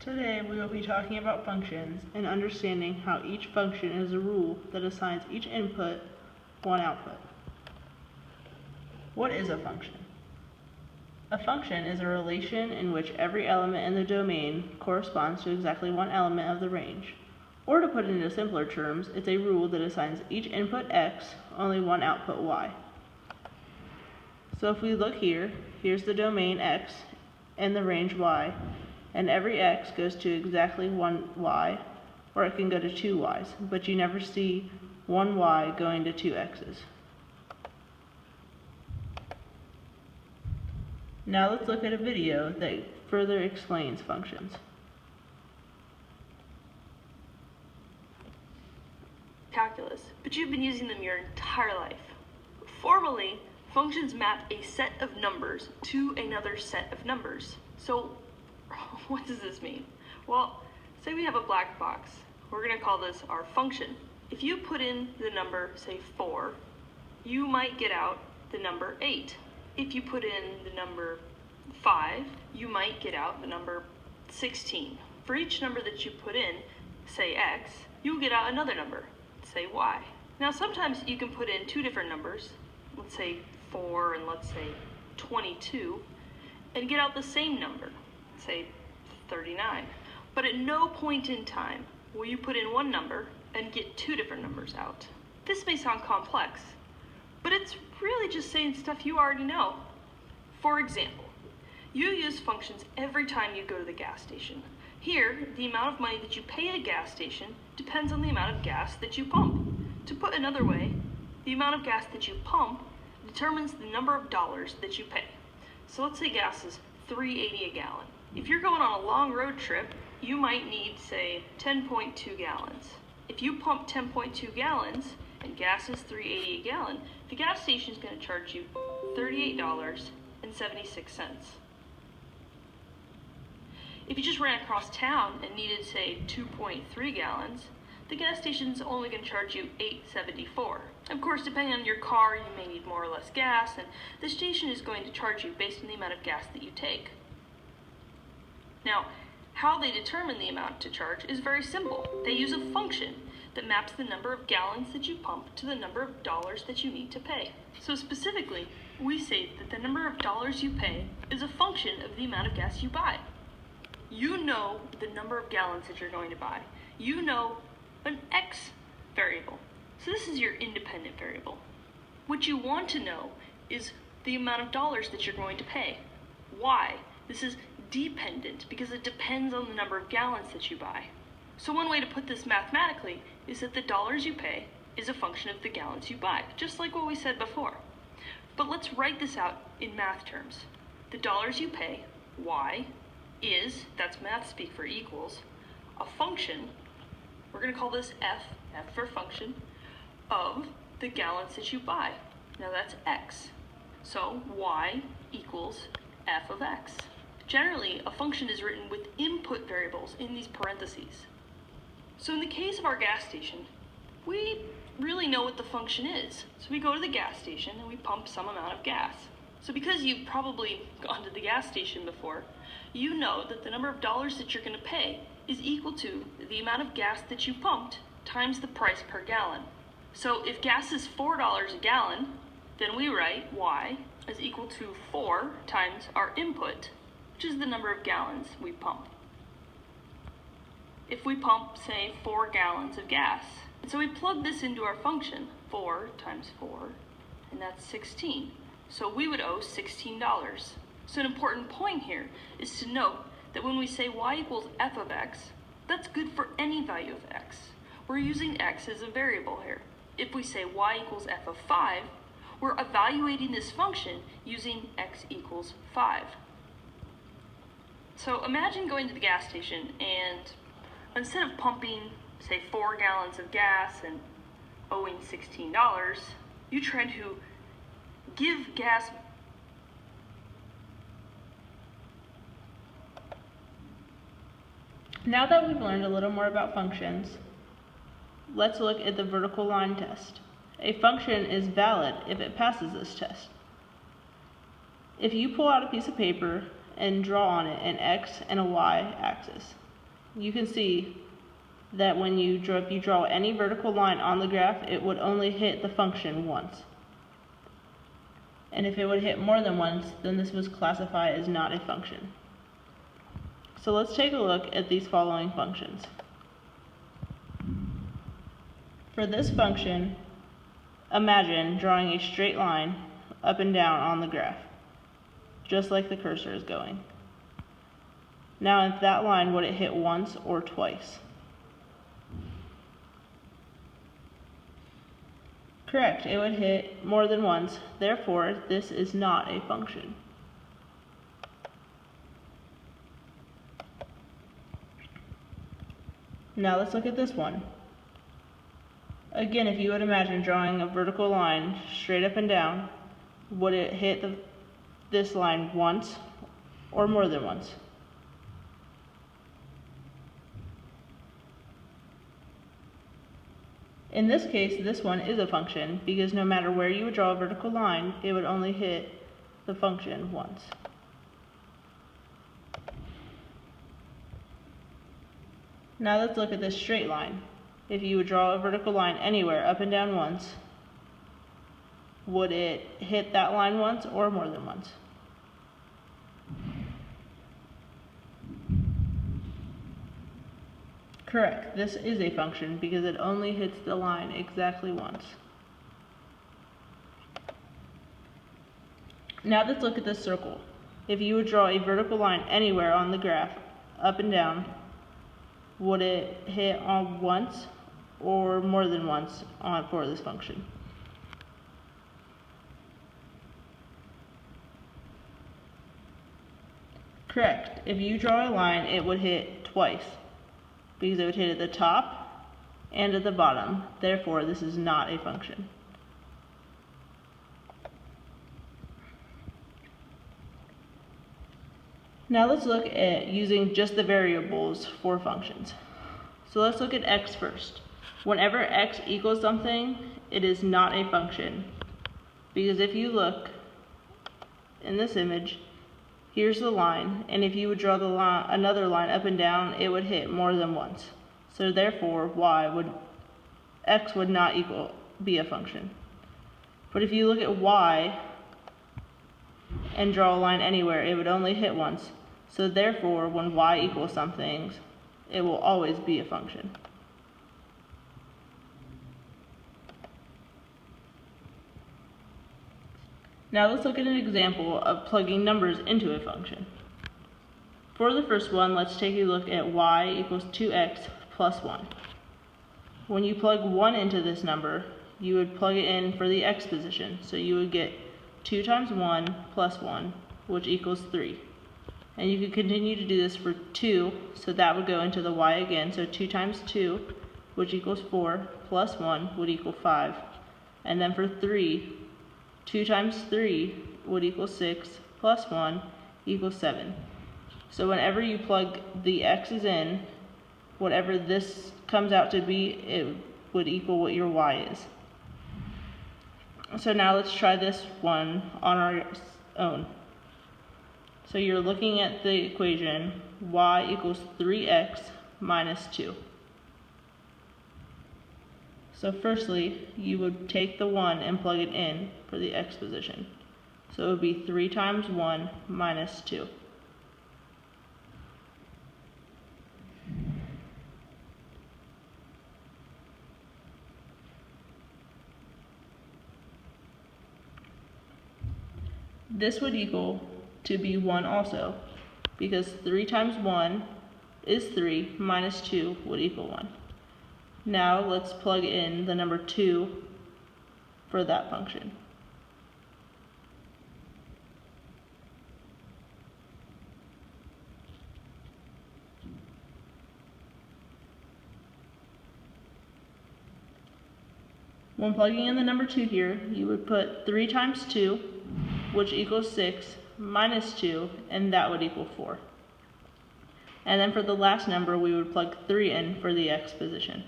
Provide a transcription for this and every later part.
Today we will be talking about functions and understanding how each function is a rule that assigns each input one output. What is a function? A function is a relation in which every element in the domain corresponds to exactly one element of the range. Or to put it into simpler terms, it's a rule that assigns each input x only one output y. So if we look here, here's the domain x and the range y, and every x goes to exactly one y, or it can go to two y's, but you never see one y going to two x's. Now let's look at a video that further explains functions. Calculus, but you've been using them your entire life. Formally, functions map a set of numbers to another set of numbers. So, what does this mean? Well, say we have a black box. We're going to call this our function. If you put in the number, say 4, you might get out the number 8. If you put in the number 5, you might get out the number 16. For each number that you put in, say x, you'll get out another number, say y. Now sometimes you can put in two different numbers, let's say 4 and let's say 22, and get out the same number, say 39. But at no point in time will you put in one number and get two different numbers out. This may sound complex, but it's really just saying stuff you already know. For example, you use functions every time you go to the gas station. Here, the amount of money that you pay at a gas station depends on the amount of gas that you pump. To put another way, the amount of gas that you pump determines the number of dollars that you pay. So let's say gas is $3.80 a gallon. If you're going on a long road trip, you might need, say, 10.2 gallons. If you pump 10.2 gallons and gas is $3.80 a gallon, the gas station is going to charge you $38.76. If you just ran across town and needed, say, 2.3 gallons, the gas station is only going to charge you $8.74. Of course, depending on your car, you may need more or less gas, and the station is going to charge you based on the amount of gas that you take. Now, how they determine the amount to charge is very simple. They use a function that maps the number of gallons that you pump to the number of dollars that you need to pay. So specifically, we say that the number of dollars you pay is a function of the amount of gas you buy. You know the number of gallons that you're going to buy. You know an x variable. So this is your independent variable. What you want to know is the amount of dollars that you're going to pay. Y. This is dependent because it depends on the number of gallons that you buy. So one way to put this mathematically is that the dollars you pay is a function of the gallons you buy, just like what we said before. But let's write this out in math terms. The dollars you pay, y, is, that's math speak for equals, a function, we're going to call this f for function, of the gallons that you buy. Now that's x. So y equals f of x. Generally, a function is written with input variables in these parentheses. So in the case of our gas station, we really know what the function is. So we go to the gas station and we pump some amount of gas. So because you've probably gone to the gas station before, you know that the number of dollars that you're going to pay is equal to the amount of gas that you pumped times the price per gallon. So if gas is $4 a gallon, then we write y is equal to 4 times our input, which is the number of gallons we pump. If we pump, say, 4 gallons of gas, and so we plug this into our function, 4 times 4, and that's 16. So we would owe $16. So an important point here is to note that when we say y equals f of x, that's good for any value of x. We're using x as a variable here. If we say y equals f of 5, we're evaluating this function using x equals 5. So imagine going to the gas station and instead of pumping, say, 4 gallons of gas and owing $16, you try to give gas. Now that we've learned a little more about functions, let's look at the vertical line test. A function is valid if it passes this test. If you pull out a piece of paper and draw on it an x and a y axis, you can see that when if you draw any vertical line on the graph, it would only hit the function once. And if it would hit more than once, then this was classified as not a function. So let's take a look at these following functions. For this function, imagine drawing a straight line up and down on the graph, just like the cursor is going. Now, if that line, would it hit once or twice? Correct, it would hit more than once, therefore this is not a function. Now let's look at this one. Again, if you would imagine drawing a vertical line straight up and down, would it hit this line once or more than once? In this case, this one is a function because no matter where you would draw a vertical line, it would only hit the function once. Now let's look at this straight line. If you would draw a vertical line anywhere up and down once, would it hit that line once or more than once? Correct, this is a function because it only hits the line exactly once. Now let's look at this circle. If you would draw a vertical line anywhere on the graph, up and down, would it hit on once or more than once for this function? Correct, if you draw a line, it would hit twice, because it would hit at the top and at the bottom. Therefore, this is not a function. Now let's look at using just the variables for functions. So let's look at x first. Whenever x equals something, it is not a function. Because if you look in this image, here's the line, and if you would draw another line up and down, it would hit more than once. So therefore, x would not be a function. But if you look at y and draw a line anywhere, it would only hit once. So therefore, when y equals something, it will always be a function. Now let's look at an example of plugging numbers into a function. For the first one, let's take a look at y equals 2x plus 1. When you plug 1 into this number, you would plug it in for the x position. So you would get 2 times 1 plus 1, which equals 3. And you could continue to do this for 2, so that would go into the y again. So 2 times 2, which equals 4, plus 1 would equal 5. And then for 3, 2 times 3 would equal 6, plus 1 equals 7. So whenever you plug the x's in, whatever this comes out to be, it would equal what your y is. So now let's try this one on our own. So you're looking at the equation y equals 3x minus 2. So firstly, you would take the 1 and plug it in for the x position. So it would be 3 times 1 minus 2. This would equal to be 1 also, because 3 times 1 is 3, minus 2 would equal 1. Now let's plug in the number 2 for that function. When plugging in the number 2 here, you would put 3 times 2, which equals 6, minus 2, and that would equal 4. And then for the last number, we would plug 3 in for the x position.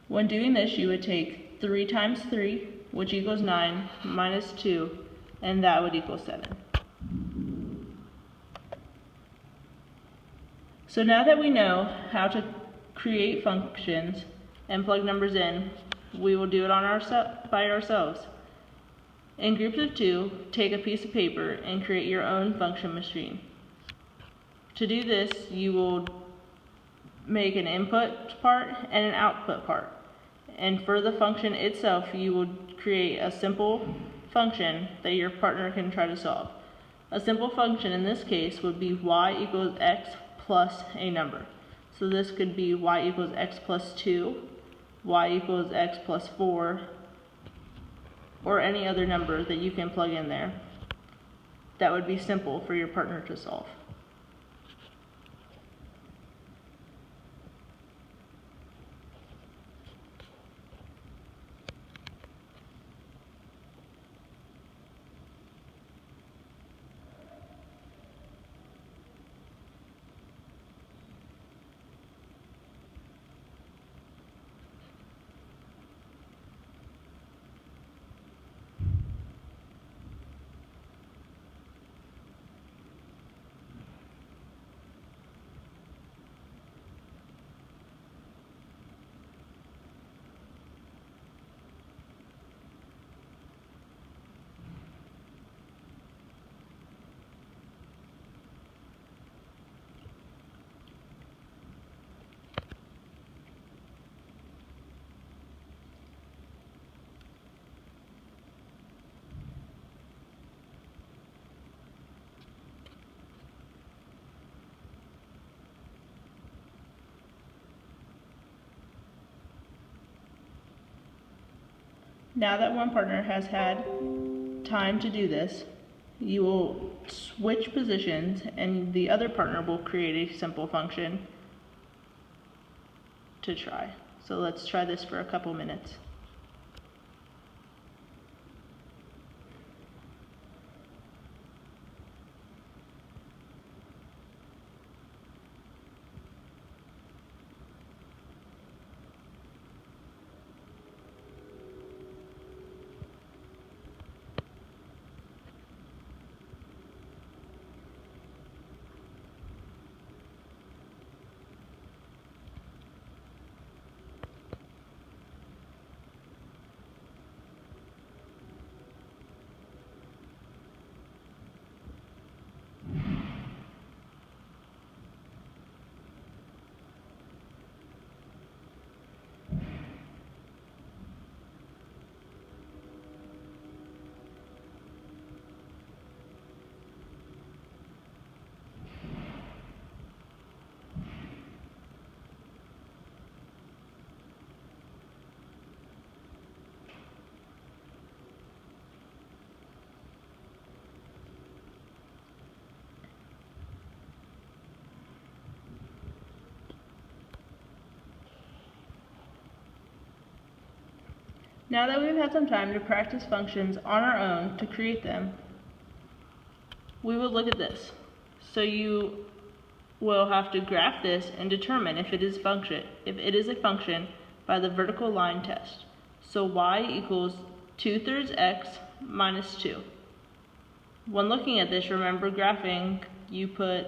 When doing this, you would take 3 times 3, which equals 9, minus 2, and that would equal 7. So now that we know how to create functions and plug numbers in, we will do it on by ourselves. In groups of 2, take a piece of paper and create your own function machine. To do this, you will make an input part and an output part. And for the function itself, you will create a simple function that your partner can try to solve. A simple function in this case would be y equals x plus a number. So this could be y equals x plus 2, y equals x plus 4, or any other number that you can plug in there. That would be simple for your partner to solve. Now that one partner has had time to do this, you will switch positions and the other partner will create a simple function to try. So let's try this for a couple minutes. Now that we've had some time to practice functions on our own to create them, we will look at this. So you will have to graph this and determine if it is a function by the vertical line test. So y equals 2/3 x minus 2. When looking at this, remember graphing, you put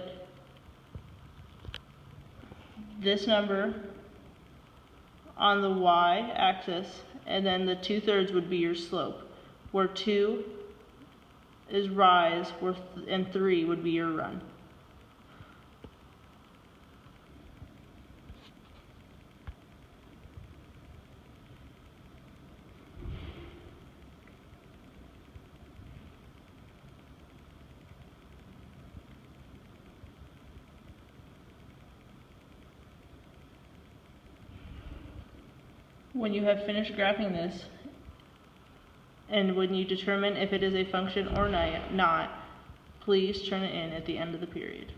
this number on the y-axis, and then the 2/3 would be your slope, where 2 is rise, and 3 would be your run. When you have finished graphing this, and when you determine if it is a function or not, please turn it in at the end of the period.